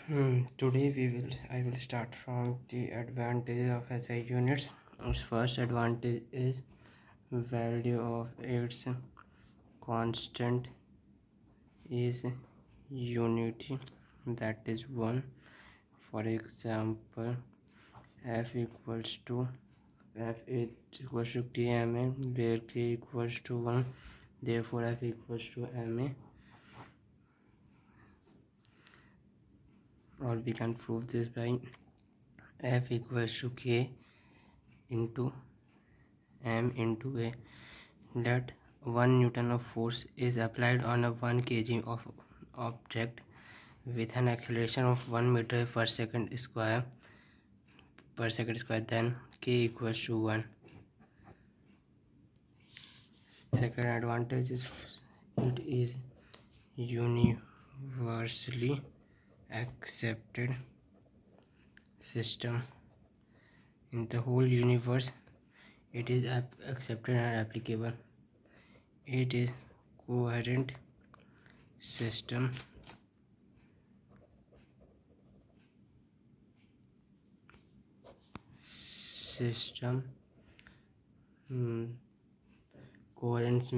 Today I will start from the advantage of SI units. Its first advantage is value of its constant is unity, that is 1. For example, f equals to kma, where k equals to 1, therefore f equals to ma. Or we can prove this by f equals to k into m into a. Let 1 Newton of force is applied on a 1 kg of object with an acceleration of 1 meter per second square, then k equals to 1. Second advantage is it is universally accepted system in the whole universe. It is accepted and applicable. It is coherent system coherence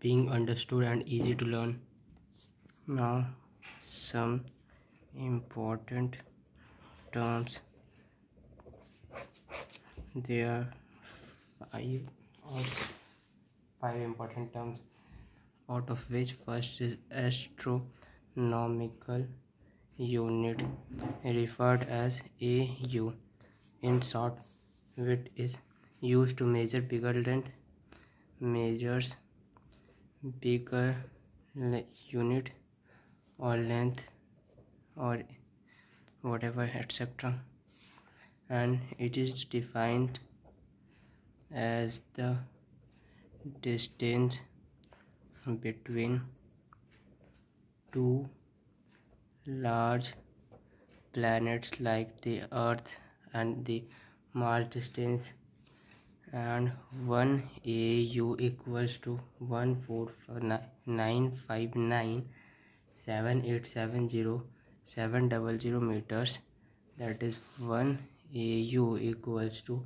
being understood and easy to learn. Now some important terms. There are five important terms, out of which first is astronomical unit, referred as AU. In short, it is used to measure bigger length, measures bigger unit or length or whatever, etc. And it is defined as the distance between two large planets like the Earth and the Mars distance, and 1 AU equals to 149597870 meters. That is 1 AU equals to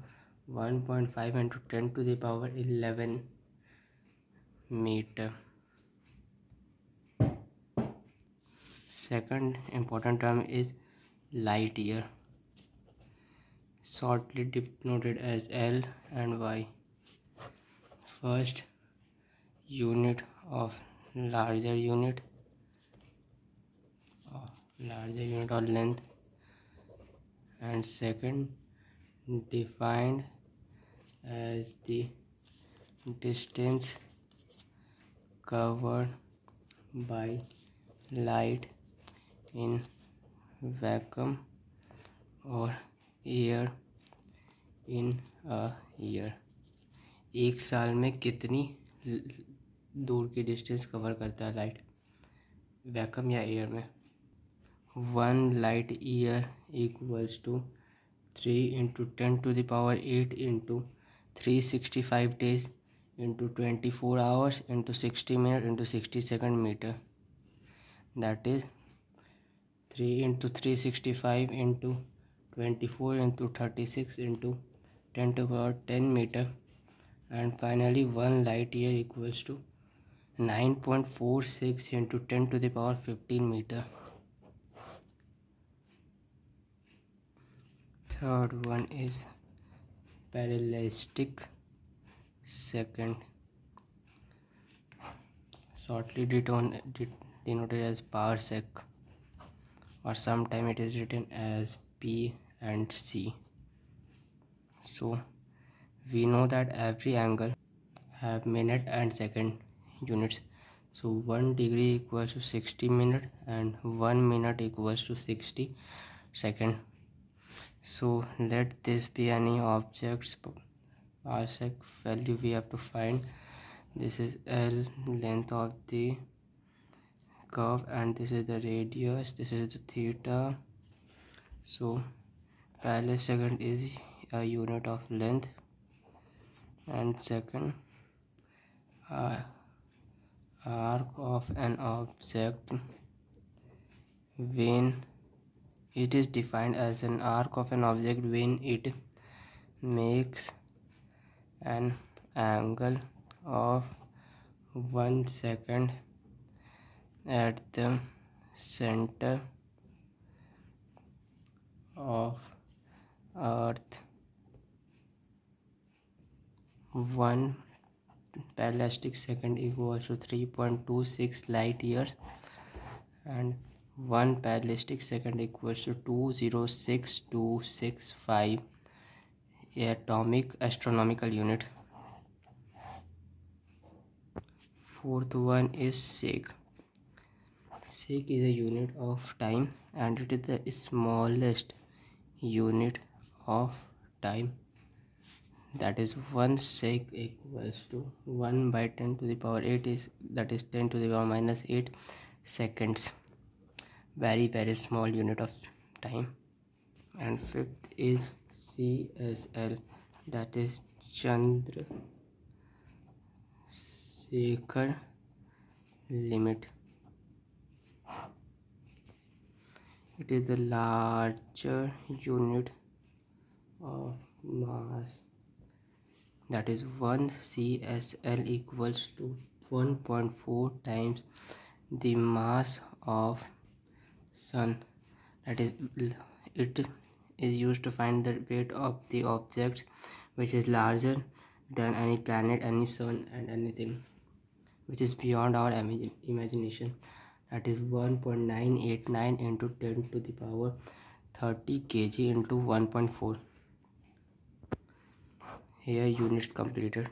1.5 into 10 to the power 11 meter. Second important term is light year, shortly denoted as L and Y. First, unit of larger unit or length, and second, defined as the distance covered by light in vacuum or air in a year. एक साल में कितनी दूर की distance cover करता है light, vacuum या air में? 1 light year equals to 3 into 10 to the power 8 into 365 days into 24 hours into 60 minutes into 60 second meter. That is 3 into 365 into 24 into 36 into 10 to the power 10 meter. And finally 1 light year equals to 9.46 into 10 to the power 15 meter. Third one is parallelistic second, shortly denoted as parsec, or sometimes it is written as P and C. So we know that every angle have minute and second units. So 1 degree equals to 60 minutes and 1 minute equals to 60 seconds. So let this be any object's parsec value we have to find. This is L, length of the curve, and this is the radius, this is the theta. So parallel is a unit of length, and second, arc of an object when It is defined as an arc of an object when it makes an angle of 1 second at the center of Earth. 1 parallel second equals to 3.26 light years, and 1 parallel second equals to 206265 atomic astronomical unit. Fourth one is sec. Sec is a unit of time and it is the smallest unit of time. That is 1 sec equals to 1 by 10 to the power 8 is, that is 10 to the power minus 8 seconds. Very small unit of time. And fifth is CSL, that is Chandra Sekhar limit. It is the larger unit of mass. That is 1 CSL equals to 1.4 times the mass of Sun. That is, it is used to find the weight of the objects which is larger than any planet, any sun, and anything which is beyond our imagination. That is 1.989 into 10 to the power 30 kg into 1.4. Here units completed.